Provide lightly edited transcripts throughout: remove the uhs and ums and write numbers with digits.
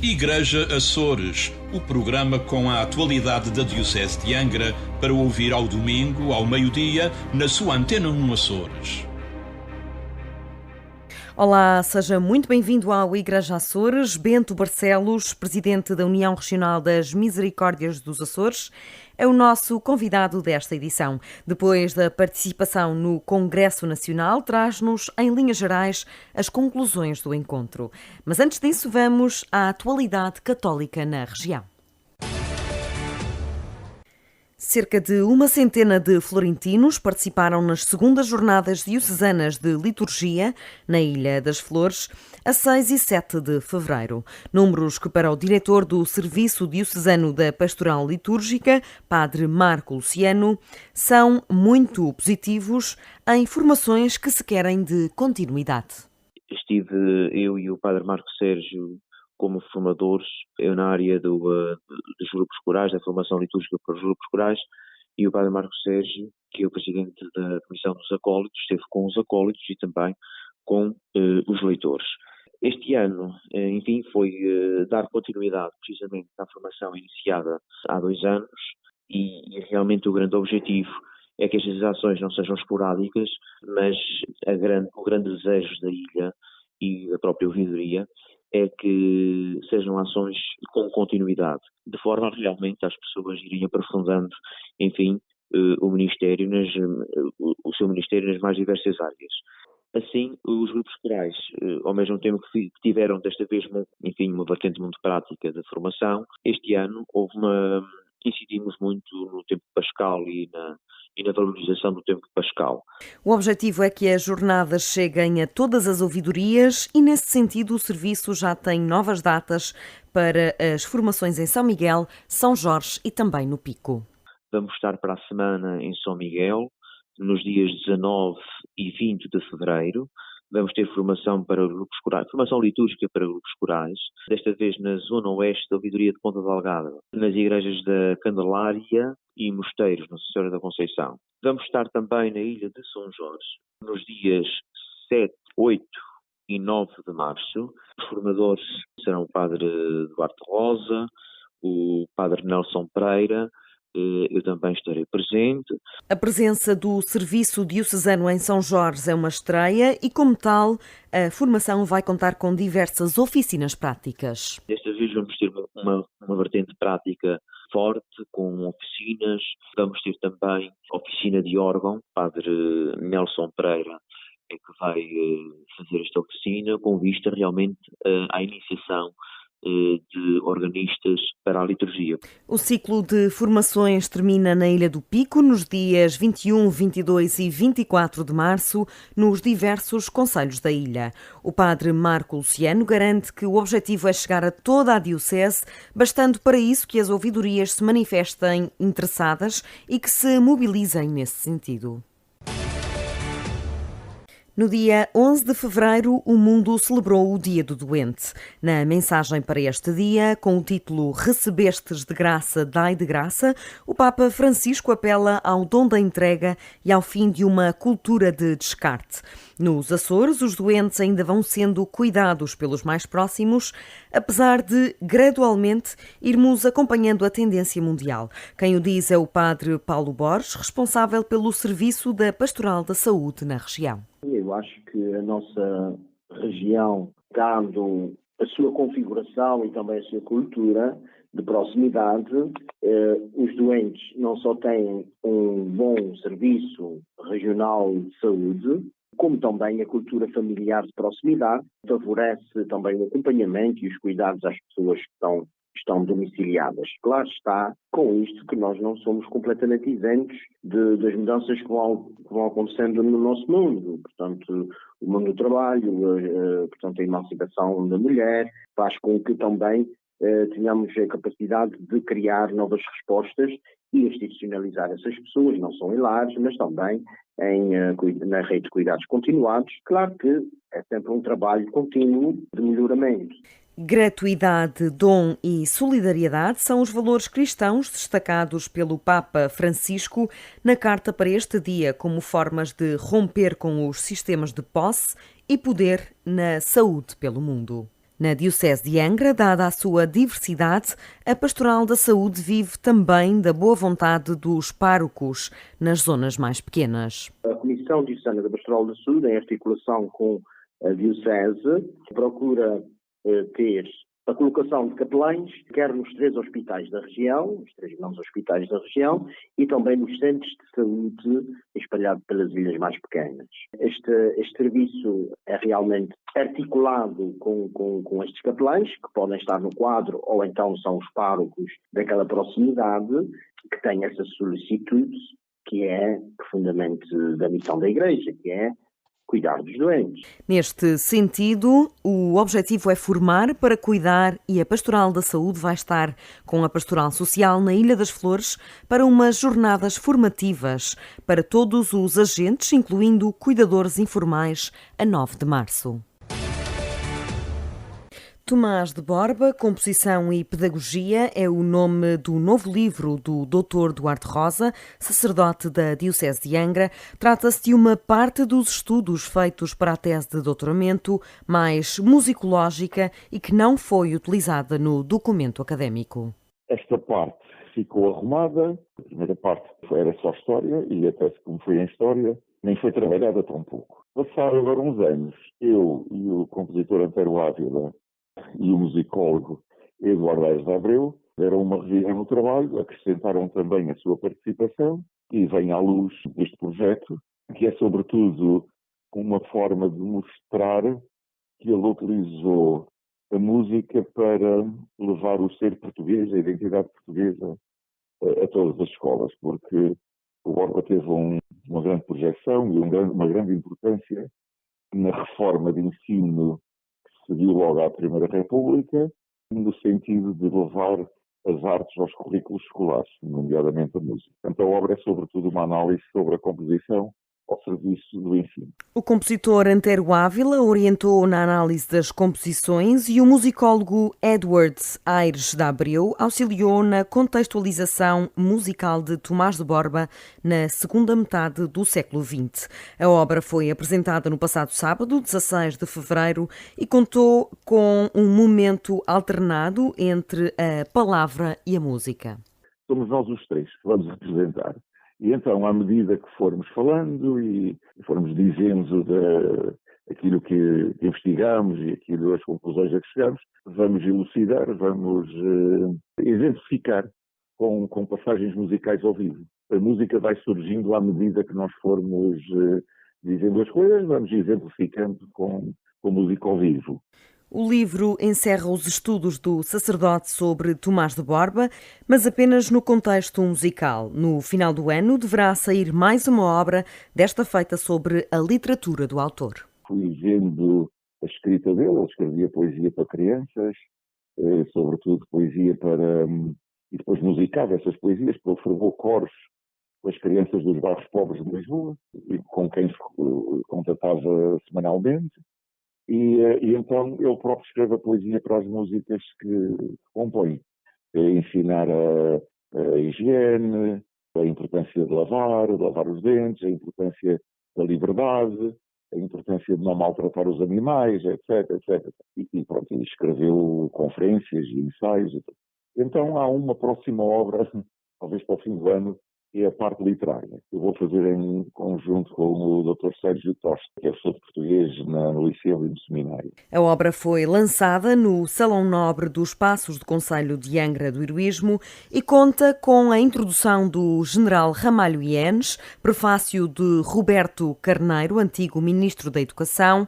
Igreja Açores, o programa com a atualidade da Diocese de Angra para ouvir ao domingo, ao meio-dia, na sua Antena 1 Açores. Olá, seja muito bem-vindo ao Igreja Açores. Bento Barcelos, presidente da União Regional das Misericórdias dos Açores, é o nosso convidado desta edição. Depois da participação no Congresso Nacional, traz-nos, em linhas gerais, as conclusões do encontro. Mas antes disso, vamos à atualidade católica na região. Cerca de uma centena de florentinos participaram nas segundas jornadas diocesanas de liturgia na Ilha das Flores, a 6 e 7 de fevereiro. Números que, para o diretor do Serviço Diocesano da Pastoral Litúrgica, Padre Marco Luciano, são muito positivos em formações que se querem de continuidade. Estive eu e o Padre Marco Sérgio como formadores, eu na área dos grupos corais, da formação litúrgica para os grupos corais, e o Padre Marco Sérgio, que é o presidente da Comissão dos Acólitos, esteve com os acólitos e também com os leitores. Este ano, enfim, foi dar continuidade precisamente à formação iniciada há 2 anos e realmente o grande objetivo é que estas ações não sejam esporádicas, mas o grande desejo da ilha e da própria ouvidoria é que sejam ações com continuidade, de forma a realmente as pessoas irem aprofundando, enfim, o seu ministério nas mais diversas áreas. Assim, os grupos corais, ao mesmo tempo que tiveram desta vez, enfim, uma vertente muito prática de formação, este ano incidimos muito no tempo pascal e na valorização do tempo pascal. O objetivo é que as jornadas cheguem a todas as ouvidorias e, nesse sentido, o Serviço já tem novas datas para as formações em São Miguel, São Jorge e também no Pico. Vamos estar para a semana em São Miguel, nos dias 19 e 20 de fevereiro. Vamos ter formação para grupos corais, formação litúrgica para grupos corais, desta vez na zona oeste da ouvidoria de Ponta Delgada, nas igrejas da Candelária e Mosteiros, Nossa Senhora da Conceição. Vamos estar também na ilha de São Jorge, nos dias 7, 8 e 9 de março. Os formadores serão o Padre Duarte Rosa, o Padre Nelson Pereira. Eu também estarei presente. A presença do Serviço Diocesano em São Jorge é uma estreia e, como tal, a formação vai contar com diversas oficinas práticas. Desta vez vamos ter uma vertente prática forte, com oficinas. Vamos ter também oficina de órgão. Padre Nelson Pereira é que vai fazer esta oficina, com vista realmente à iniciação de organistas para a liturgia. O ciclo de formações termina na Ilha do Pico nos dias 21, 22 e 24 de março, nos diversos concelhos da ilha. O padre Marco Luciano garante que o objetivo é chegar a toda a diocese, bastando para isso que as ouvidorias se manifestem interessadas e que se mobilizem nesse sentido. No dia 11 de fevereiro, o mundo celebrou o Dia do Doente. Na mensagem para este dia, com o título Recebestes de graça, dai de graça, o Papa Francisco apela ao dom da entrega e ao fim de uma cultura de descarte. Nos Açores, os doentes ainda vão sendo cuidados pelos mais próximos, apesar de, gradualmente, irmos acompanhando a tendência mundial. Quem o diz é o padre Paulo Borges, responsável pelo Serviço da Pastoral da Saúde na região. Eu acho que a nossa região, dado a sua configuração e também a sua cultura de proximidade, os doentes não só têm um bom serviço regional de saúde, como também a cultura familiar de proximidade favorece também o acompanhamento e os cuidados às pessoas que estão domiciliadas. Claro está, com isto, que nós não somos completamente isentos das mudanças que vão acontecendo no nosso mundo. Portanto, o mundo do trabalho, portanto, a emancipação da mulher, faz com que também tenhamos a capacidade de criar novas respostas e institucionalizar essas pessoas, não só em lares, mas também na rede de cuidados continuados. Claro que é sempre um trabalho contínuo de melhoramento. Gratuidade, dom e solidariedade são os valores cristãos destacados pelo Papa Francisco na carta para este dia como formas de romper com os sistemas de posse e poder na saúde pelo mundo. Na Diocese de Angra, dada a sua diversidade, a Pastoral da Saúde vive também da boa vontade dos párocos nas zonas mais pequenas. A Comissão Diocesana da Pastoral da Saúde, em articulação com a Diocese, procura ter a colocação de capelães, quer nos 3 hospitais da região, os 3 grandes hospitais da região, e também nos centros de saúde espalhados pelas ilhas mais pequenas. Este serviço é realmente articulado com estes capelães, que podem estar no quadro, ou então são os párocos daquela proximidade, que têm essa solicitude, que é profundamente da missão da Igreja, que é cuidar dos doentes. Neste sentido, o objetivo é formar para cuidar e a Pastoral da Saúde vai estar com a Pastoral Social na Ilha das Flores para umas jornadas formativas para todos os agentes, incluindo cuidadores informais, a 9 de março. Tomás de Borba, Composição e Pedagogia, é o nome do novo livro do Dr. Duarte Rosa, sacerdote da Diocese de Angra. Trata-se de uma parte dos estudos feitos para a tese de doutoramento, mais musicológica e que não foi utilizada no documento académico. Esta parte ficou arrumada. A primeira parte era só história e a tese, como foi em história, nem foi trabalhada tão pouco. Passaram agora uns anos, eu e o compositor Antero Ávila e o musicólogo Eduardo Aires de Abreu deram uma revisão no trabalho, acrescentaram também a sua participação e vem à luz este projeto, que é sobretudo uma forma de mostrar que ele utilizou a música para levar o ser português, a identidade portuguesa a todas as escolas, porque o Borba teve uma grande projeção e uma grande importância na reforma de ensino seguiu logo à Primeira República, no sentido de levar as artes aos currículos escolares, nomeadamente a música. Então a obra é sobretudo uma análise sobre a composição ao serviço do ensino. O compositor Antero Ávila orientou na análise das composições e o musicólogo Edward Aires de Abreu auxiliou na contextualização musical de Tomás de Borba na segunda metade do século XX. A obra foi apresentada no passado sábado, 16 de fevereiro, e contou com um momento alternado entre a palavra e a música. Somos nós os 3 que vamos representar. E então, à medida que formos falando e formos dizendo aquilo que investigamos e as conclusões a que chegamos, vamos elucidar, vamos exemplificar com passagens musicais ao vivo. A música vai surgindo à medida que nós formos dizendo as coisas, vamos exemplificando com música ao vivo. O livro encerra os estudos do sacerdote sobre Tomás de Borba, mas apenas no contexto musical. No final do ano deverá sair mais uma obra, desta feita sobre a literatura do autor. Fui vendo a escrita dele, ele escrevia poesia para crianças, sobretudo poesia para... e depois musicava essas poesias, porque ele formou coros com as crianças dos bairros pobres de Lisboa, com quem contatava semanalmente. E então ele próprio escreve a poesia para as músicas que compõe. Ensinar a higiene, a importância de lavar os dentes, a importância da liberdade, a importância de não maltratar os animais, etc, etc. E pronto, ele escreveu conferências e ensaios. Então há uma próxima obra, talvez para o fim do ano, que é a parte literária. Eu vou fazer em conjunto com o Dr. Sérgio Toste, que é professor de português no Liceu e no Seminário. A obra foi lançada no Salão Nobre dos Passos do Concelho de Angra do Heroísmo e conta com a introdução do general Ramalho Ienes, prefácio de Roberto Carneiro, antigo Ministro da Educação,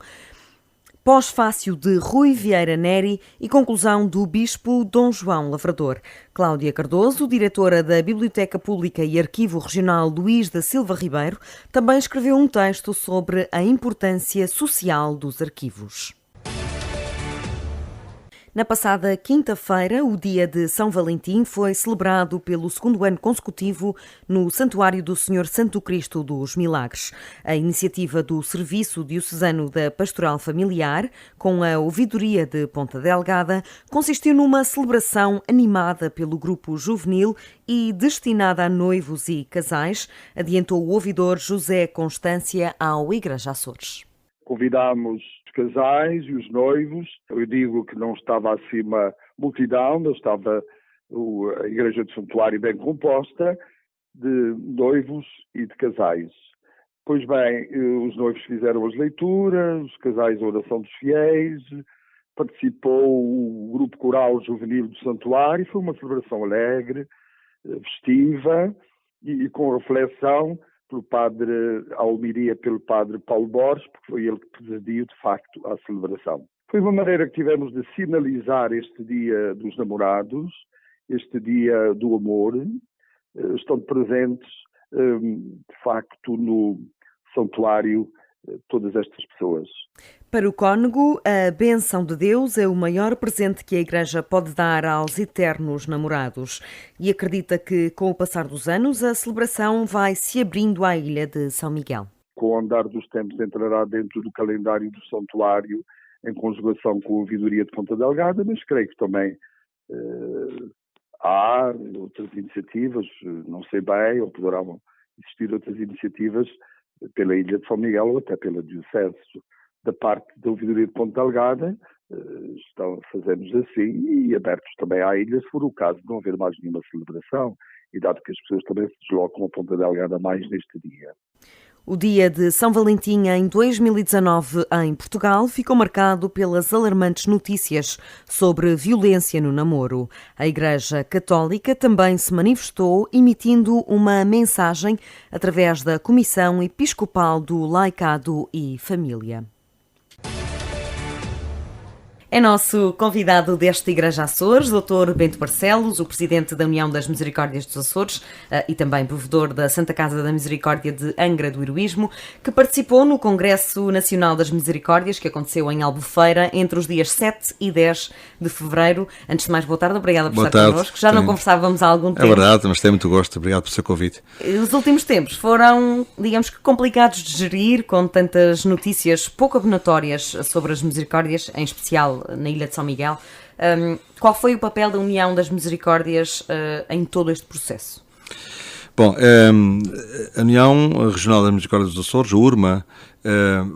pós-fácio de Rui Vieira Neri e conclusão do Bispo Dom João Lavrador. Cláudia Cardoso, diretora da Biblioteca Pública e Arquivo Regional Luís da Silva Ribeiro, também escreveu um texto sobre a importância social dos arquivos. Na passada quinta-feira, o dia de São Valentim foi celebrado pelo segundo ano consecutivo no Santuário do Senhor Santo Cristo dos Milagres. A iniciativa do Serviço Diocesano da Pastoral Familiar, com a ouvidoria de Ponta Delgada, consistiu numa celebração animada pelo grupo juvenil e destinada a noivos e casais, adiantou o ouvidor José Constância ao Igreja Açores. Convidámos casais e os noivos. Eu digo que não estava acima multidão, não estava a Igreja do Santuário bem composta de noivos e de casais. Pois bem, os noivos fizeram as leituras, os casais a oração dos fiéis, participou o grupo coral juvenil do Santuário, foi uma celebração alegre, festiva e com reflexão pelo padre Almiria, pelo padre Paulo Borges, porque foi ele que presidiu de facto a celebração. Foi uma maneira que tivemos de sinalizar este dia dos namorados, este dia do amor, estão presentes de facto no santuário todas estas pessoas. Para o cônego, a bênção de Deus é o maior presente que a Igreja pode dar aos eternos namorados e acredita que, com o passar dos anos, a celebração vai se abrindo à ilha de São Miguel. Com o andar dos tempos entrará dentro do calendário do santuário em conjugação com a ouvidoria de Ponta Delgada, mas creio que também há outras iniciativas, não sei bem, ou poderão existir outras iniciativas pela Ilha de São Miguel ou até pela Diocese. Da parte da ouvidoria de Ponta Delgada, fazemos assim e abertos também à ilha, se for o caso de não haver mais nenhuma celebração, e dado que as pessoas também se deslocam a Ponta Delgada mais neste dia. O dia de São Valentim em 2019 em Portugal ficou marcado pelas alarmantes notícias sobre violência no namoro. A Igreja Católica também se manifestou emitindo uma mensagem através da Comissão Episcopal do Laicado e Família. É nosso convidado desta Igreja Açores, Dr. Bento Barcelos, o presidente da União das Misericórdias dos Açores e também provedor da Santa Casa da Misericórdia de Angra do Heroísmo, que participou no Congresso Nacional das Misericórdias, que aconteceu em Albufeira entre os dias 7 e 10 de fevereiro. Antes de mais, boa tarde, obrigada por estar connosco. Já não conversávamos há algum tempo. É verdade, mas tenho muito gosto. Obrigado pelo seu convite. Os últimos tempos foram, digamos que, complicados de gerir, com tantas notícias pouco abonatórias sobre as misericórdias, em especial na Ilha de São Miguel. Qual foi o papel da União das Misericórdias em todo este processo? Bom, a União Regional das Misericórdias dos Açores, a URMA,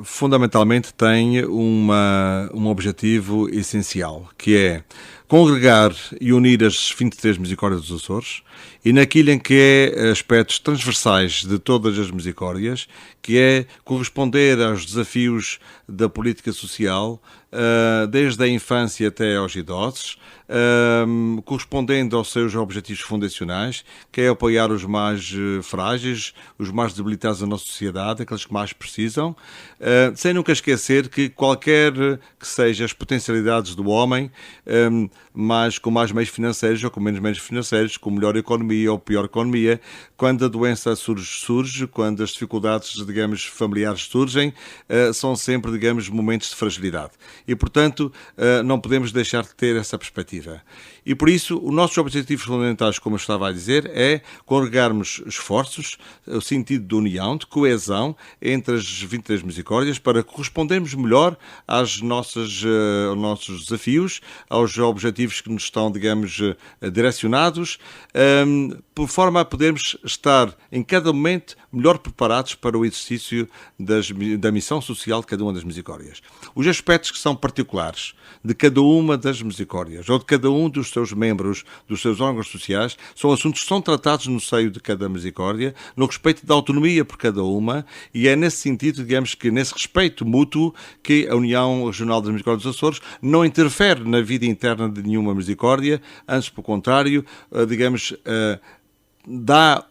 fundamentalmente tem um objetivo essencial, que é congregar e unir as 23 Misericórdias dos Açores e naquilo em que é aspectos transversais de todas as misericórdias, que é corresponder aos desafios da política social, desde a infância até aos idosos, correspondendo aos seus objetivos fundacionais, que é apoiar os mais frágeis, os mais debilitados da nossa sociedade, aqueles que mais precisam, sem nunca esquecer que qualquer que sejam as potencialidades do homem, com mais meios financeiros ou com menos meios financeiros, com melhor economia ou pior economia, quando a doença surge, quando as dificuldades, digamos, familiares surgem, são sempre, digamos, momentos de fragilidade. E, portanto, não podemos deixar de ter essa perspectiva. E, por isso, os nossos objetivos fundamentais, como eu estava a dizer, é congregarmos esforços, o sentido de união, de coesão entre as 23 misericórdias para correspondermos melhor aos nossos desafios, aos objetivos que nos estão, digamos, direcionados, por forma a podermos estar, em cada momento, melhor preparados para o exercício da missão social de cada uma das misericórdias. Os aspectos que são particulares de cada uma das misericórdias, ou de cada um dos seus membros, dos seus órgãos sociais, são assuntos que são tratados no seio de cada misericórdia, no respeito da autonomia por cada uma, e é nesse sentido, digamos que nesse respeito mútuo, que a União Regional das Misericórdias dos Açores não interfere na vida interna de nenhuma misericórdia, antes, pelo contrário, digamos, dá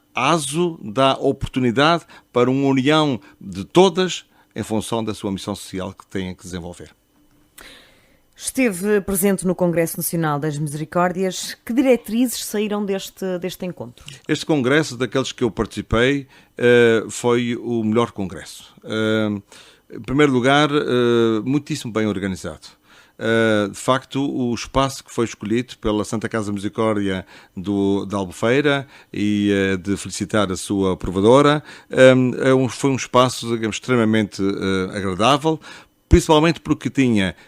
oportunidade para uma união de todas em função da sua missão social que têm que desenvolver. Esteve presente no Congresso Nacional das Misericórdias. Que diretrizes saíram deste encontro? Este congresso, daqueles que eu participei, foi o melhor congresso. Em primeiro lugar, muitíssimo bem organizado. De facto, o espaço que foi escolhido pela Santa Casa da Misericórdia da Albufeira, e de felicitar a sua provedora, foi um espaço, digamos, extremamente agradável, principalmente porque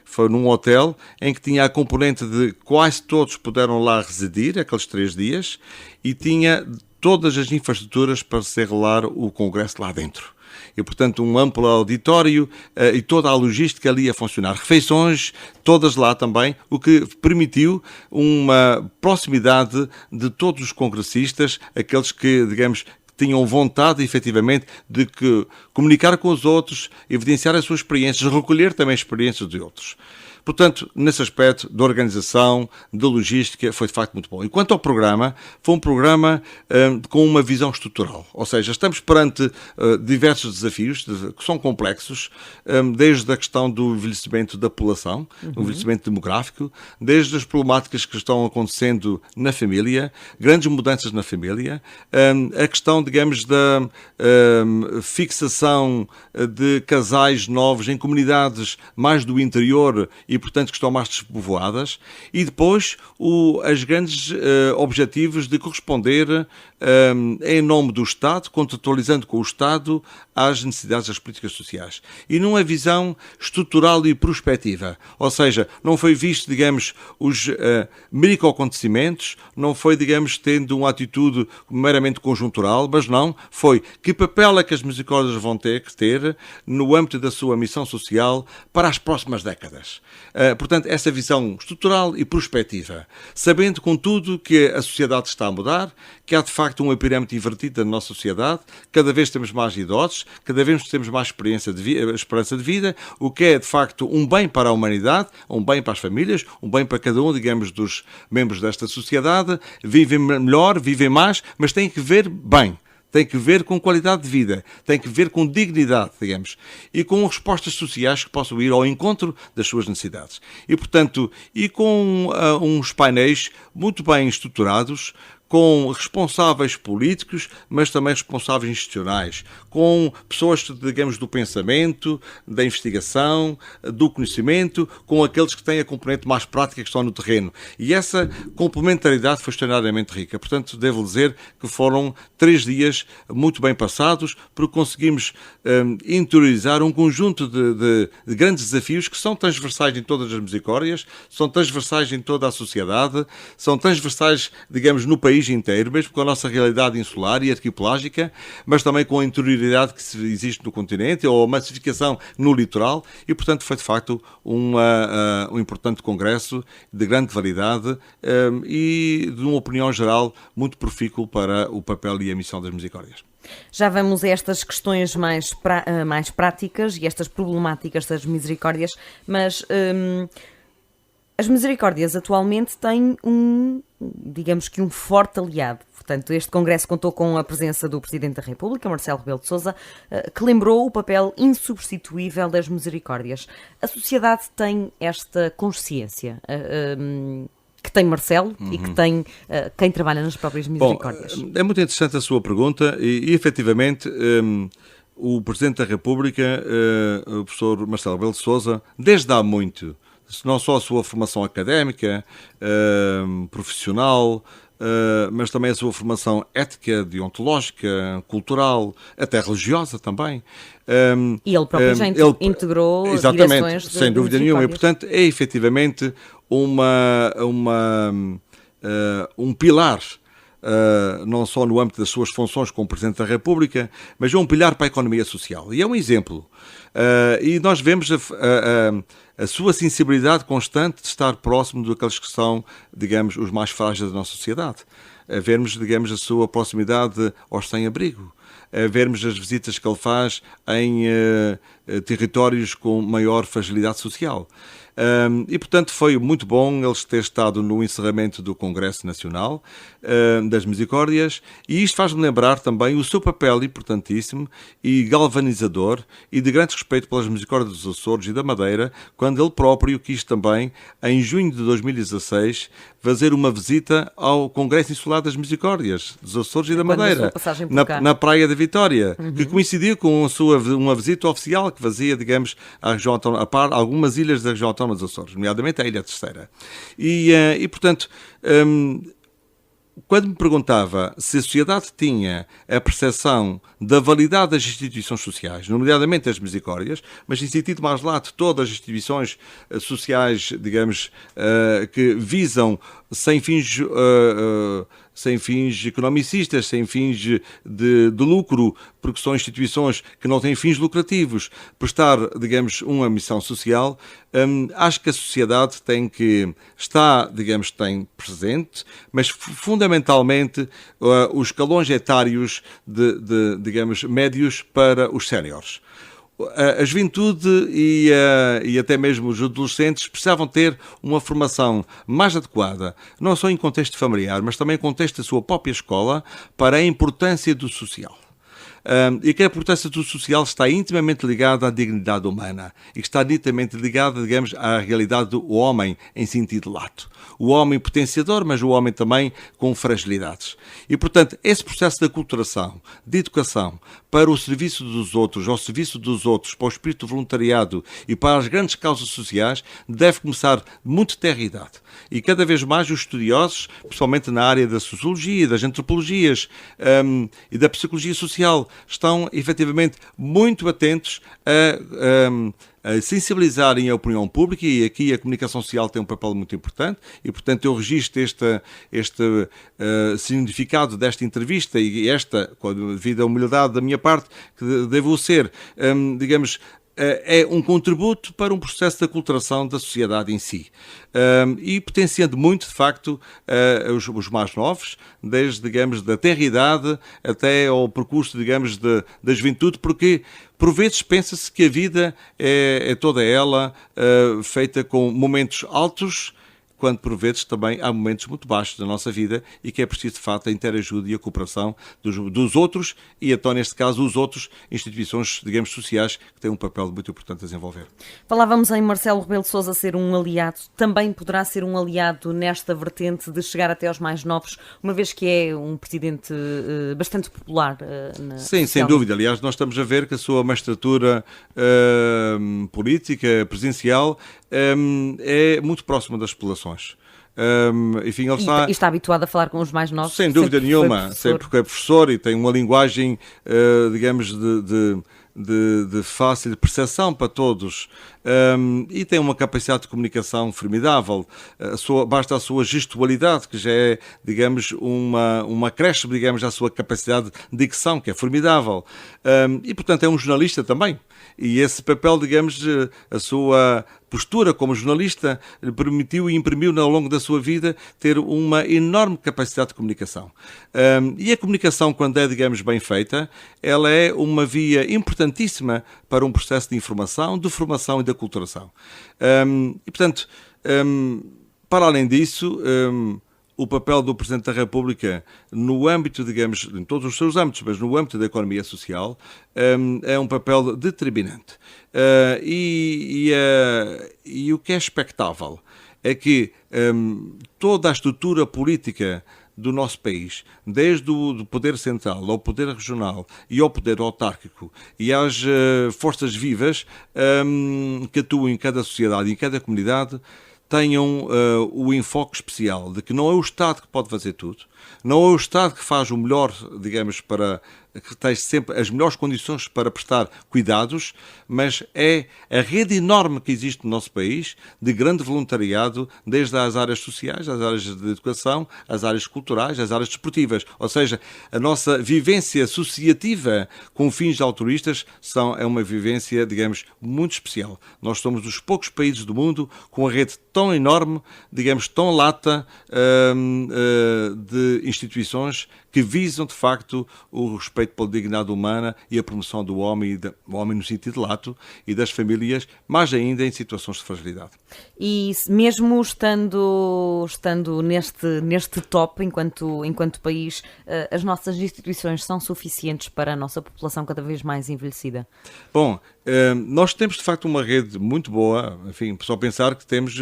foi num hotel em que tinha a componente de quase todos puderam lá residir, aqueles 3 dias, e tinha todas as infraestruturas para se realizar o congresso lá dentro. e, portanto, um amplo auditório e toda a logística ali a funcionar. Refeições, todas lá também, o que permitiu uma proximidade de todos os congressistas, aqueles que, digamos, tinham vontade, efetivamente, de comunicar com os outros, evidenciar as suas experiências, recolher também experiências de outros. Portanto, nesse aspecto de organização, de logística, foi de facto muito bom. E quanto ao programa, foi um programa com uma visão estrutural. Ou seja, estamos perante diversos desafios que são complexos, desde a questão do envelhecimento da população, o envelhecimento demográfico, desde as problemáticas que estão acontecendo na família, grandes mudanças na família, a questão, digamos, da fixação de casais novos em comunidades mais do interior e, portanto, que estão mais despovoadas, e depois os grandes objetivos de corresponder em nome do Estado, contratualizando com o Estado às necessidades das políticas sociais. E numa visão estrutural e prospectiva, ou seja, não foi visto, digamos, os microacontecimentos, não foi, digamos, tendo uma atitude meramente conjuntural, mas não, foi que papel é que as misericórdias vão ter que ter no âmbito da sua missão social para as próximas décadas. Portanto, essa visão estrutural e prospectiva, sabendo, contudo, que a sociedade está a mudar, que há, de facto, uma pirâmide invertida na nossa sociedade, cada vez temos mais idosos, cada vez temos mais esperança de vida, o que é, de facto, um bem para a humanidade, um bem para as famílias, um bem para cada um, digamos, dos membros desta sociedade, vivem melhor, vivem mais, mas têm que ver bem. Tem que ver com qualidade de vida, tem que ver com dignidade, digamos, e com respostas sociais que possam ir ao encontro das suas necessidades. E, portanto, com uns painéis muito bem estruturados, com responsáveis políticos, mas também responsáveis institucionais, com pessoas, digamos, do pensamento, da investigação, do conhecimento, com aqueles que têm a componente mais prática que estão no terreno. E essa complementaridade foi extraordinariamente rica. Portanto, devo dizer que foram 3 dias muito bem passados, porque conseguimos interiorizar um conjunto de grandes desafios que são transversais em todas as misericórdias, são transversais em toda a sociedade, são transversais, digamos, no país inteiro, mesmo com a nossa realidade insular e arquipelágica, mas também com a interioridade que existe no continente ou a massificação no litoral, e, portanto, foi de facto um importante congresso de grande validade e de uma opinião geral muito profícuo para o papel e a missão das misericórdias. Já vamos a estas questões mais práticas e estas problemáticas das misericórdias, mas as misericórdias atualmente têm digamos que um forte aliado. Portanto, este congresso contou com a presença do Presidente da República, Marcelo Rebelo de Sousa, que lembrou o papel insubstituível das misericórdias. A sociedade tem esta consciência que tem Marcelo e que tem quem trabalha nas próprias misericórdias. Bom, é muito interessante a sua pergunta e efetivamente, o Presidente da República, o professor Marcelo Rebelo de Sousa, desde há muito, não só a sua formação académica, profissional, mas também a sua formação ética, deontológica, cultural, até religiosa também. E ele próprio já integrou exatamente, sem dúvida nenhuma. E, portanto, é efetivamente um pilar, não só no âmbito das suas funções como Presidente da República, mas é um pilar para a economia social. E é um exemplo. E nós vemos a sua sensibilidade constante de estar próximo daqueles que são, digamos, os mais frágeis da nossa sociedade. Vermos, digamos, a sua proximidade aos sem-abrigo. Vermos as visitas que ele faz em territórios com maior fragilidade social. E, portanto, foi muito bom ele ter estado no encerramento do Congresso Nacional das Misericórdias, e isto faz-me lembrar também o seu papel importantíssimo e galvanizador e de grande respeito pelas Misericórdias dos Açores e da Madeira, quando ele próprio quis também, em junho de 2016, fazer uma visita ao Congresso Insular das Misericórdias dos Açores e da Madeira, na Praia da Vitória, que coincidia com uma visita oficial que fazia, digamos, à região autónoma, a algumas ilhas da região autónoma dos Açores, nomeadamente a Ilha Terceira. E portanto, quando me perguntava se a sociedade tinha a percepção da validade das instituições sociais, nomeadamente as misericórdias, mas em sentido mais lato, todas as instituições sociais, digamos, que visam sem fins sem fins economicistas, sem fins de lucro, porque são instituições que não têm fins lucrativos, prestar, digamos, uma missão social, acho que a sociedade tem que estar, digamos, tem presente, mas fundamentalmente os escalões etários digamos, médios para os séniores. A juventude e até mesmo os adolescentes precisavam ter uma formação mais adequada, não só em contexto familiar, mas também em contexto da sua própria escola, para a importância do social. E que a importância do social está intimamente ligada à dignidade humana e que está nitidamente ligada, digamos, à realidade do homem em sentido lato. O homem potenciador, mas o homem também com fragilidades. E, portanto, esse processo de aculturação, de educação, para o serviço dos outros, ao serviço dos outros, para o espírito voluntariado e para as grandes causas sociais, deve começar muito tenra idade. E cada vez mais os estudiosos, principalmente na área da sociologia, das antropologias e da psicologia social, estão efetivamente muito atentos a sensibilizarem a opinião pública, e aqui a comunicação social tem um papel muito importante, e portanto eu registro este significado desta entrevista e esta, devido à humildade da minha parte, que devo ser, digamos, é um contributo para um processo de aculturação da sociedade em si. E potenciando muito, de facto, os mais novos, desde, digamos, da tenra idade até ao percurso, digamos, da juventude, porque, por vezes, pensa-se que a vida é toda ela feita com momentos altos, quando por vezes também há momentos muito baixos da nossa vida e que é preciso de facto a interajuda e a cooperação dos outros e então neste caso os outros instituições, digamos, sociais que têm um papel muito importante a desenvolver. Falávamos em Marcelo Rebelo de Sousa ser um aliado, também poderá ser um aliado nesta vertente de chegar até aos mais novos, uma vez que é um presidente bastante popular. Sim, sem dúvida. Aliás, nós estamos a ver que a sua magistratura política, presidencial, é muito próxima das populações. Enfim, ele está habituado a falar com os mais novos. Sem dúvida nenhuma, sempre que é professor e tem uma linguagem, digamos, de fácil percepção para todos, e tem uma capacidade de comunicação formidável. Basta a sua gestualidade, que já é, digamos, uma acréscimo, digamos, à sua capacidade de dicção, que é formidável. E, portanto, é um jornalista também. E esse papel, digamos, a sua postura como jornalista lhe permitiu e imprimiu ao longo da sua vida ter uma enorme capacidade de comunicação. E a comunicação, quando é, digamos, bem feita, ela é uma via importantíssima para um processo de informação, de formação e de aculturação. E, portanto, para além disso, o papel do Presidente da República no âmbito, digamos, em todos os seus âmbitos, mas no âmbito da economia social, é um papel determinante. E o que é expectável é que toda a estrutura política do nosso país, desde o poder central ao poder regional e ao poder autárquico e às forças vivas que atuam em cada sociedade e em cada comunidade, tenham o enfoque especial de que não é o Estado que pode fazer tudo, não é o Estado que faz o melhor, digamos, que tem sempre as melhores condições para prestar cuidados, mas é a rede enorme que existe no nosso país de grande voluntariado, desde as áreas sociais, as áreas de educação, as áreas culturais, as áreas desportivas. Ou seja, a nossa vivência associativa com fins altruístas é uma vivência, digamos, muito especial. Nós somos dos poucos países do mundo com uma rede tão enorme, digamos, tão lata de instituições que visam, de facto, o respeito pela dignidade humana e a promoção do homem, do homem no sentido lato, e das famílias, mais ainda em situações de fragilidade. E mesmo estando neste top, enquanto país, as nossas instituições são suficientes para a nossa população cada vez mais envelhecida? Bom, nós temos, de facto, uma rede muito boa. Enfim, só pensar que temos,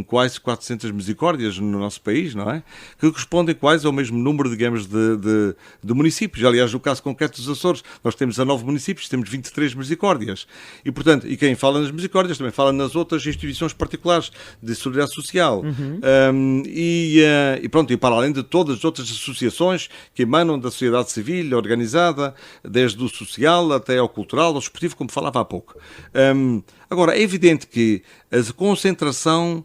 quase 400 misericórdias no nosso país, não é? Que correspondem quase ao mesmo número, digamos, de municípios. Aliás, no caso concreto dos Açores, nós temos 19 municípios, temos 23 misericórdias. E, portanto, e quem fala nas misericórdias também fala nas outras instituições particulares de solidariedade social. E para além de todas as outras associações que emanam da sociedade civil organizada, desde o social até ao cultural, ao esportivo, como falava há pouco. Agora, é evidente que A concentração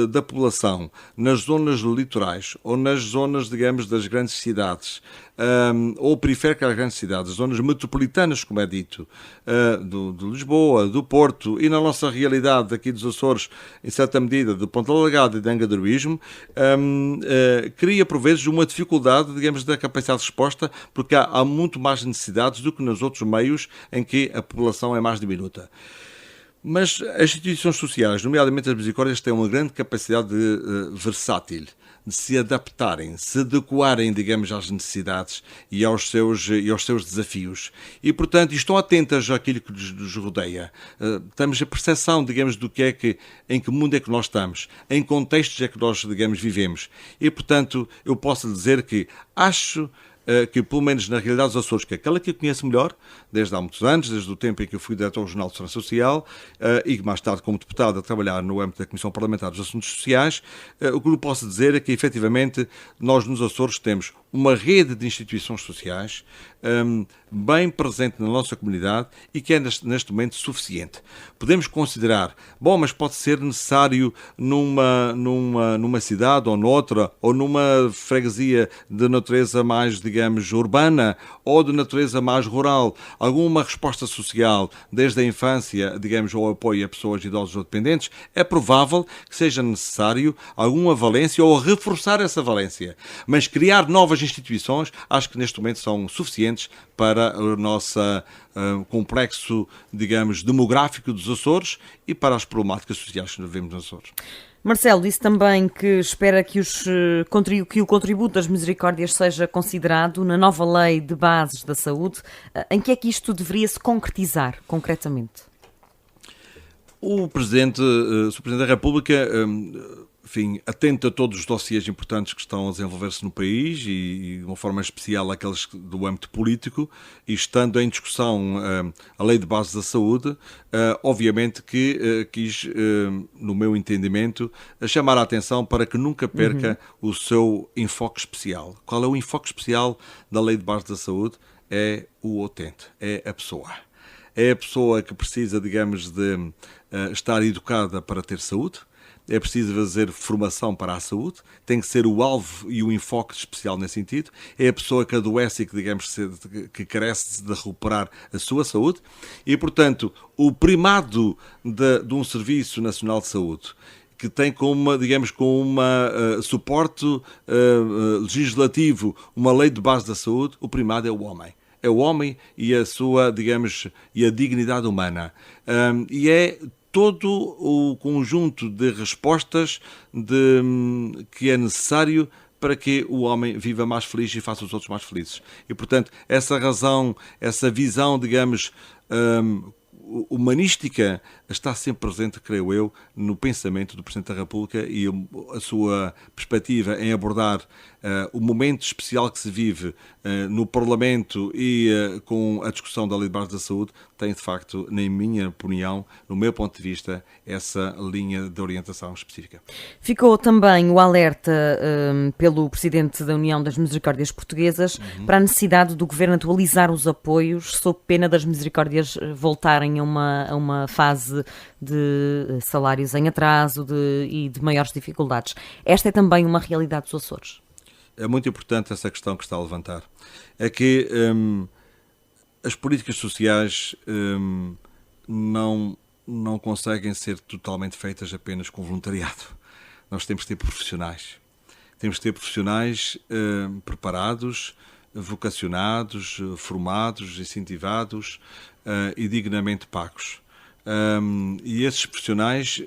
da população nas zonas litorais ou nas zonas, digamos, das grandes cidades, ou periféricas às grandes cidades, zonas metropolitanas, como é dito, de Lisboa, do Porto e na nossa realidade aqui dos Açores, em certa medida, de Ponta Delgada e de Angra do Heroísmo, cria por vezes uma dificuldade, digamos, da capacidade de resposta, porque há muito mais necessidades do que nos outros meios em que a população é mais diminuta. Mas as instituições sociais, nomeadamente as misericórdias, têm uma grande capacidade versátil, de se adaptarem, se adequarem, digamos, às necessidades e aos seus desafios. E, portanto, estão atentas àquilo que nos rodeia. Temos a percepção, digamos, em que mundo é que nós estamos, em contextos é que nós, digamos, vivemos. E, portanto, eu posso dizer que acho que, pelo menos na realidade dos Açores, que é aquela que eu conheço melhor, desde há muitos anos, desde o tempo em que eu fui diretor regional de Segurança Social e mais tarde como deputado a trabalhar no âmbito da Comissão Parlamentar dos Assuntos Sociais, o que eu posso dizer é que, efetivamente, nós nos Açores temos uma rede de instituições sociais bem presente na nossa comunidade e que é, neste momento, suficiente. Podemos considerar, mas pode ser necessário numa cidade ou noutra, ou numa freguesia de natureza mais, digamos, urbana ou de natureza mais rural, alguma resposta social desde a infância, digamos, ao apoio a pessoas idosas ou dependentes, é provável que seja necessário alguma valência ou reforçar essa valência. Mas criar novas instituições, acho que neste momento são suficientes para o nosso complexo, digamos, demográfico dos Açores e para as problemáticas sociais que vivemos nos Açores. Marcelo disse também que espera que o contributo das misericórdias seja considerado na nova lei de bases da saúde. Em que é que isto deveria se concretizar, concretamente? O Sr. Presidente da República, enfim, atento a todos os dossiês importantes que estão a desenvolver-se no país e de uma forma especial aqueles do âmbito político, e estando em discussão a Lei de Bases da Saúde, obviamente que quis, no meu entendimento, chamar a atenção para que nunca perca o seu enfoque especial. Qual é o enfoque especial da Lei de Bases da Saúde? É o utente, é a pessoa. É a pessoa que precisa, digamos, de estar educada para ter saúde. É preciso fazer formação para a saúde, tem que ser o alvo e o enfoque especial nesse sentido. É a pessoa que adoece e que, digamos, que carece de recuperar a sua saúde. E, portanto, o primado de um Serviço Nacional de Saúde, que tem como suporte legislativo uma lei de base da saúde, o primado é o homem. É o homem e a sua, digamos, e a dignidade humana. E é todo o conjunto de respostas que é necessário para que o homem viva mais feliz e faça os outros mais felizes. E, portanto, essa razão, essa visão, digamos, humanística está sempre presente, creio eu, no pensamento do Presidente da República e a sua perspectiva em abordar o momento especial que se vive no Parlamento e com a discussão da Lei de Bases da Saúde tem, de facto, na minha opinião, no meu ponto de vista, essa linha de orientação específica. Ficou também o alerta pelo Presidente da União das Misericórdias Portuguesas para a necessidade do Governo atualizar os apoios sob pena das misericórdias voltarem a uma fase de salários em atraso e de maiores dificuldades. Esta é também uma realidade dos Açores. É muito importante essa questão que está a levantar. É que as políticas sociais não conseguem ser totalmente feitas apenas com voluntariado. Nós temos que ter profissionais. Temos que ter profissionais preparados, vocacionados, formados, incentivados e dignamente pagos. E esses profissionais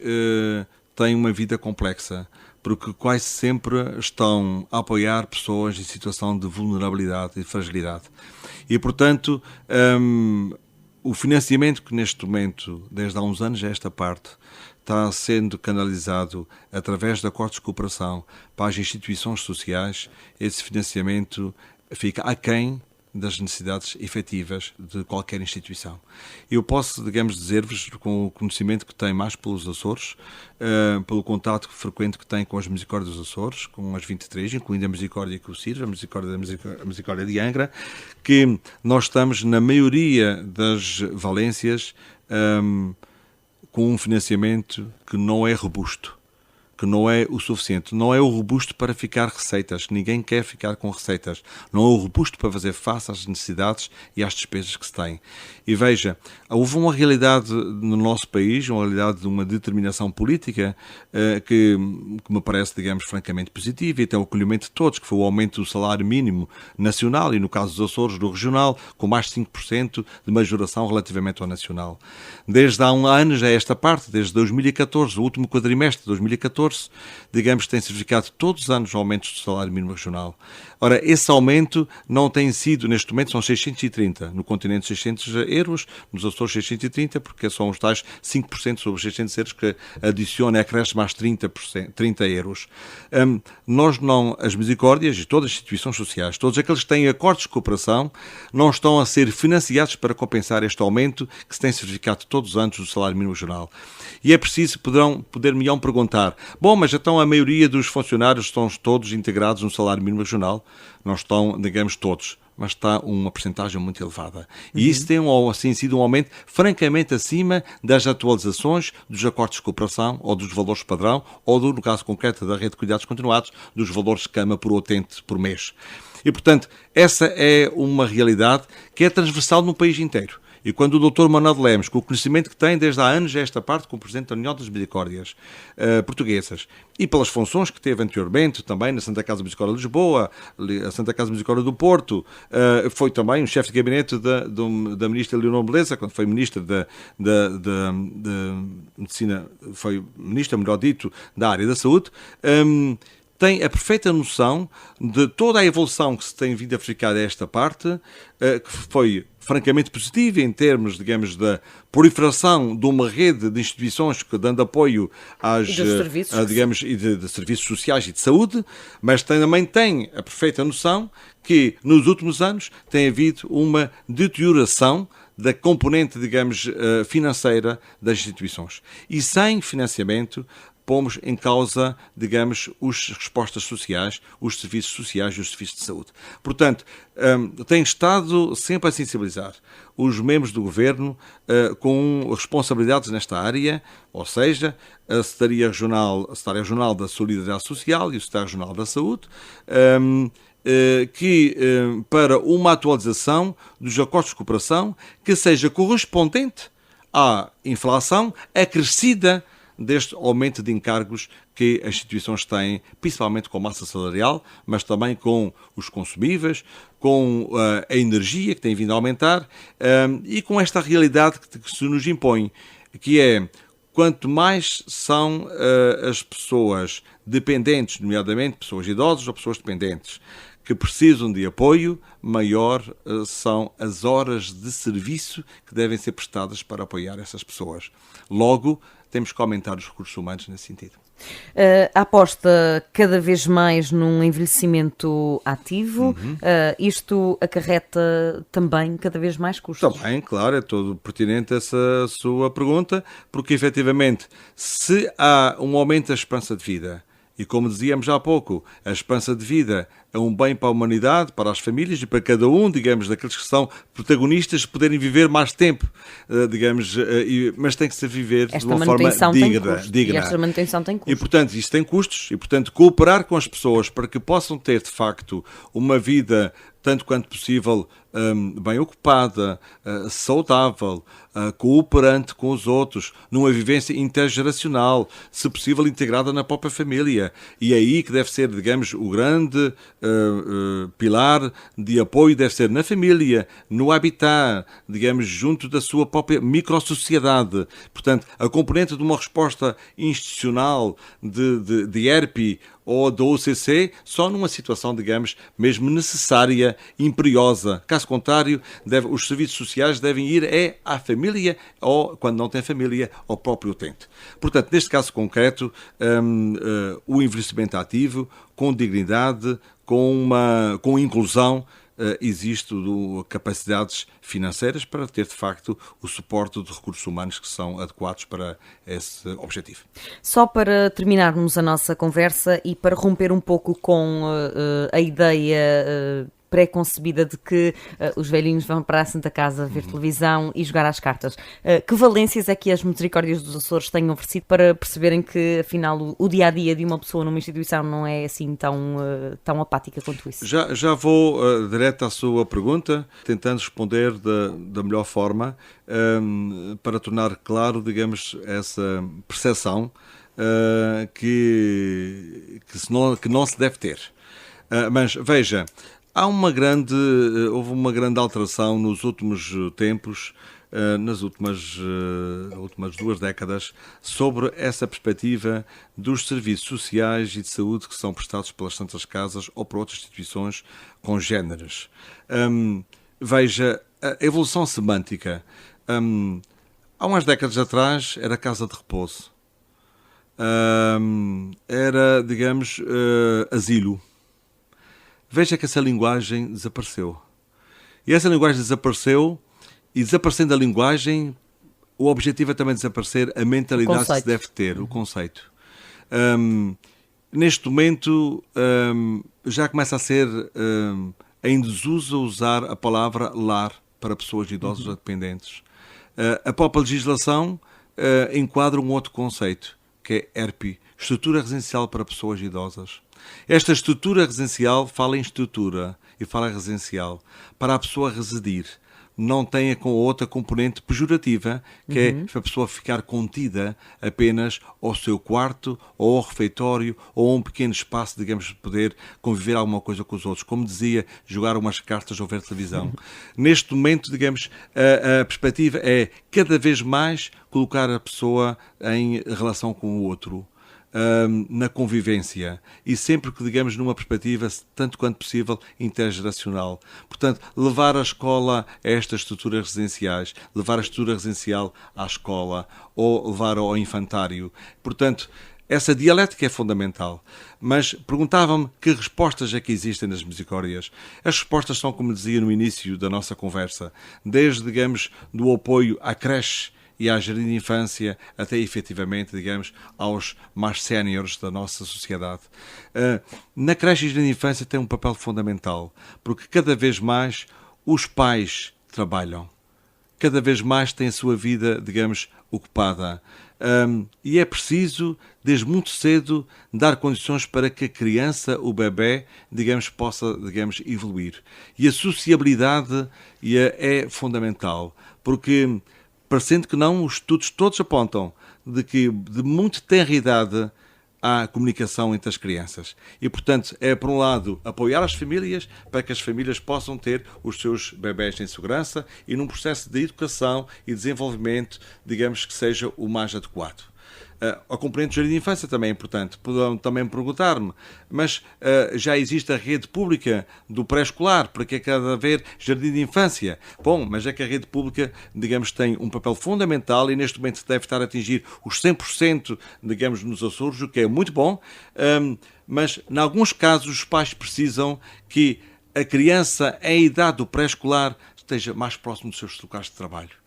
têm uma vida complexa, porque quase sempre estão a apoiar pessoas em situação de vulnerabilidade e fragilidade. E, portanto, o financiamento que neste momento, desde há uns anos a esta parte, está sendo canalizado através de acordos de cooperação para as instituições sociais, esse financiamento fica aquém das necessidades efetivas de qualquer instituição. Eu posso, digamos, dizer-vos, com o conhecimento que tenho mais pelos Açores, pelo contato frequente que tenho com as Misericórdias dos Açores, com as 23, incluindo a Misericórdia que o Ciro, a Misericórdia de Angra, que nós estamos, na maioria das valências, com um financiamento que não é robusto, que não é o suficiente. Não é o robusto para ficar receitas. Ninguém quer ficar com receitas. Não é o robusto para fazer face às necessidades e às despesas que se tem. E veja, houve uma realidade no nosso país, uma realidade de uma determinação política que me parece, digamos, francamente positiva e tem o acolhimento de todos, que foi o aumento do salário mínimo nacional e, no caso dos Açores, do regional, com mais de 5% de majoração relativamente ao nacional. Desde há um ano já esta parte, desde 2014, o último quadrimestre de 2014, digamos, tem certificado todos os anos aumentos do salário mínimo regional. Ora, esse aumento não tem sido, neste momento, são 630, no continente 600 euros, nos Açores 630, porque são os tais 5% sobre os 600 euros que adiciona, acresce mais 30 euros. Nós não, as misericórdias e todas as instituições sociais, todos aqueles que têm acordos de cooperação, não estão a ser financiados para compensar este aumento que se tem certificado todos os anos do salário mínimo regional. E é preciso, poder-me-ão perguntar, bom, mas então a maioria dos funcionários estão todos integrados no salário mínimo regional? Não estão, digamos, todos, mas está uma percentagem muito elevada. E isso tem, assim, sido um aumento francamente acima das atualizações dos acordos de cooperação ou dos valores padrão ou, no caso concreto da rede de cuidados continuados, dos valores de cama por utente por mês. E, portanto, essa é uma realidade que é transversal no país inteiro. E quando o Dr. Manuel de Lemos, com o conhecimento que tem desde há anos esta parte, como Presidente da União das Misericórdias Portuguesas, e pelas funções que teve anteriormente, também na Santa Casa Misericórdia de Lisboa, a Santa Casa Misericórdia do Porto, foi também um chefe de gabinete da Ministra Leonor Beleza, quando foi Ministra da Medicina, foi Ministra, melhor dito, da área da Saúde, tem a perfeita noção de toda a evolução que se tem vindo a verificar a esta parte, que foi francamente positiva em termos, digamos, da proliferação de uma rede de instituições que dando apoio às, digamos, de serviços sociais e de saúde, mas também tem a perfeita noção que nos últimos anos tem havido uma deterioração da componente, digamos, financeira das instituições. E sem financiamento pomos em causa, digamos, as respostas sociais, os serviços sociais e os serviços de saúde. Portanto, tem estado sempre a sensibilizar os membros do Governo com responsabilidades nesta área, ou seja, a Secretaria Regional da Solidariedade Social e o Secretário Regional da Saúde, para uma atualização dos acordos de cooperação que seja correspondente à inflação acrescida deste aumento de encargos que as instituições têm, principalmente com a massa salarial, mas também com os consumíveis, com a energia que tem vindo a aumentar e com esta realidade que se nos impõe, que é quanto mais são as pessoas dependentes, nomeadamente pessoas idosas ou pessoas dependentes, que precisam de apoio, maior são as horas de serviço que devem ser prestadas para apoiar essas pessoas. Logo, temos que aumentar os recursos humanos nesse sentido. A aposta cada vez mais num envelhecimento ativo, isto acarreta também cada vez mais custos? Também, claro, é todo pertinente essa sua pergunta, porque efetivamente, se há um aumento da esperança de vida, e como dizíamos há pouco, a esperança de vida é um bem para a humanidade, para as famílias e para cada um, digamos, daqueles que são protagonistas, poderem viver mais tempo, digamos, mas tem que se viver de uma forma digna. E esta manutenção tem custos. E, portanto, isso tem custos e, portanto, cooperar com as pessoas para que possam ter, de facto, uma vida tanto quanto possível bem ocupada, saudável, cooperante com os outros, numa vivência intergeracional, se possível integrada na própria família. E é aí que deve ser, digamos, o grande pilar de apoio deve ser na família, no habitat, digamos, junto da sua própria microsociedade. Portanto, a componente de uma resposta institucional de ERP ou da OCC, só numa situação, digamos, mesmo necessária, imperiosa. Caso contrário, os serviços sociais devem ir à família ou, quando não tem família, ao próprio utente. Portanto, neste caso concreto, o envelhecimento ativo, com dignidade, com inclusão, existe capacidades financeiras para ter, de facto, o suporte de recursos humanos que são adequados para esse objetivo. Só para terminarmos a nossa conversa e para romper um pouco com a ideia pré-concebida de que os velhinhos vão para a Santa Casa ver televisão e jogar às cartas. Que valências é que as Misericórdias dos Açores têm oferecido para perceberem que, afinal, o dia-a-dia de uma pessoa numa instituição não é assim tão apática quanto isso? Já vou direto à sua pergunta, tentando responder da melhor forma, para tornar claro, digamos, essa percepção que não se deve ter. Mas veja, houve uma grande alteração nos últimos tempos, nas últimas 2 décadas, sobre essa perspectiva dos serviços sociais e de saúde que são prestados pelas Santas Casas ou por outras instituições congêneres. Veja, a evolução semântica. Há umas décadas atrás era casa de repouso. Era, digamos, asilo. Veja que essa linguagem desapareceu. E essa linguagem desapareceu, e desaparecendo a linguagem, o objetivo é também desaparecer a mentalidade que se deve ter, o conceito. Neste momento, já começa a ser em desuso usar a palavra lar para pessoas idosas ou dependentes. A própria legislação enquadra um outro conceito, que é ERP, Estrutura Residencial para Pessoas Idosas. Esta estrutura residencial fala em estrutura e fala residencial para a pessoa residir. Não tem com outra componente pejorativa, que é para a pessoa ficar contida apenas ao seu quarto, ou ao refeitório, ou a um pequeno espaço, digamos, de poder conviver alguma coisa com os outros. Como dizia, jogar umas cartas ou ver televisão. Neste momento, digamos, a perspectiva é cada vez mais colocar a pessoa em relação com o outro. Na convivência e sempre que, digamos, numa perspectiva, tanto quanto possível, intergeracional. Portanto, levar a escola a estas estruturas residenciais, levar a estrutura residencial à escola ou levar ao infantário. Portanto, essa dialética é fundamental. Mas perguntava-me que respostas é que existem nas Misericórdias. As respostas são, como dizia no início da nossa conversa, desde, digamos, do apoio à creche e à jardim de infância, até efetivamente, digamos, aos mais séniores da nossa sociedade. Na creche e jardim de infância tem um papel fundamental, porque cada vez mais os pais trabalham, cada vez mais têm a sua vida, digamos, ocupada. E é preciso, desde muito cedo, dar condições para que a criança, o bebé, digamos, possa, digamos, evoluir. E a sociabilidade é fundamental, porque parecendo que não, os estudos todos apontam de que de muito tenra idade há comunicação entre as crianças. E, portanto, é, por um lado, apoiar as famílias para que as famílias possam ter os seus bebés em segurança e num processo de educação e desenvolvimento, digamos, que seja o mais adequado. A componente do jardim de infância também é importante. Poderão também perguntar-me, mas já existe a rede pública do pré-escolar, para que é que há de haver jardim de infância? Bom, mas é que a rede pública, digamos, tem um papel fundamental e neste momento deve estar a atingir os 100%, digamos, nos Açores, o que é muito bom, mas, em alguns casos, os pais precisam que a criança, em idade do pré-escolar, esteja mais próximo dos seus locais de trabalho,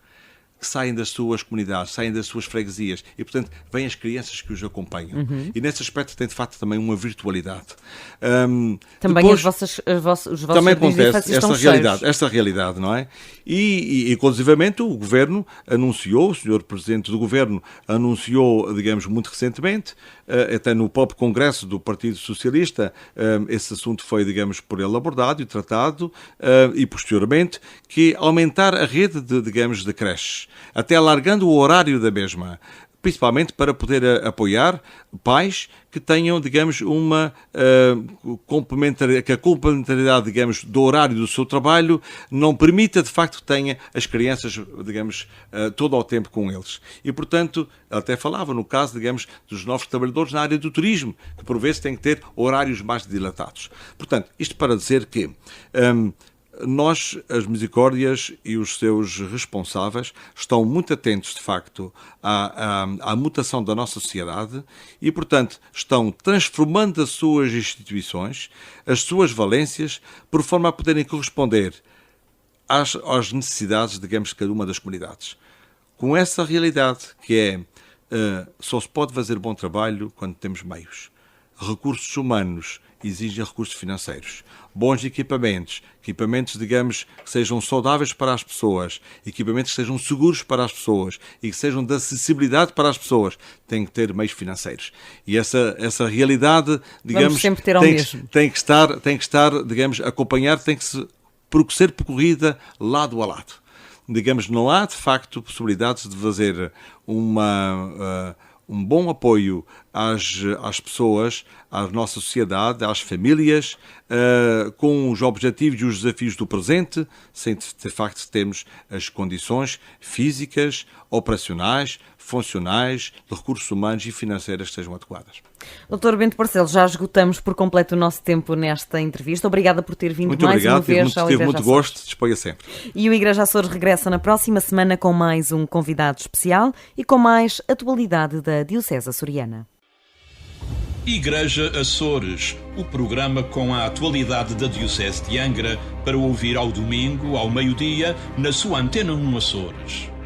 que saem das suas comunidades, saem das suas freguesias e, portanto, vêm as crianças que os acompanham. E, nesse aspecto, tem, de facto, também uma virtualidade. Também depois, os vossos também acontece esta realidade, não é? E, inclusivamente, o Governo anunciou, o Sr. Presidente do Governo anunciou, digamos, muito recentemente, até no próprio Congresso do Partido Socialista, esse assunto foi, digamos, por ele abordado e tratado, e, posteriormente, que aumentar a rede de creches, até alargando o horário da mesma, principalmente para poder apoiar pais que tenham, digamos, uma complementaridade, digamos, do horário do seu trabalho não permita, de facto, que tenha as crianças, digamos, todo ao tempo com eles. E, portanto, até falava no caso, digamos, dos novos trabalhadores na área do turismo, que por vezes têm que ter horários mais dilatados. Portanto, isto para dizer que nós, as Misericórdias e os seus responsáveis, estão muito atentos, de facto, à mutação da nossa sociedade e, portanto, estão transformando as suas instituições, as suas valências, por forma a poderem corresponder às necessidades, digamos, de cada uma das comunidades. Com essa realidade que só se pode fazer bom trabalho quando temos meios. recursos humanos exigem recursos financeiros. Bons equipamentos, digamos, que sejam saudáveis para as pessoas, equipamentos que sejam seguros para as pessoas e que sejam de acessibilidade para as pessoas, têm que ter meios financeiros. E essa realidade, digamos, tem que estar, digamos, acompanhada, tem que ser percorrida lado a lado. Digamos, não há, de facto, possibilidades de fazer um bom apoio às pessoas, à nossa sociedade, às famílias, com os objetivos e os desafios do presente, sem de facto termos as condições físicas, operacionais, funcionais, de recursos humanos e financeiras que sejam adequadas. Dr. Bento Barcelos, já esgotamos por completo o nosso tempo nesta entrevista. Obrigada por ter vindo uma vez ao Igreja Açores. Tive muito gosto, disponha sempre. E o Igreja Açores regressa na próxima semana com mais um convidado especial e com mais atualidade da Diocese Açoriana. Igreja Açores, o programa com a atualidade da Diocese de Angra para ouvir ao domingo, ao meio-dia, na sua Antena 1 Açores.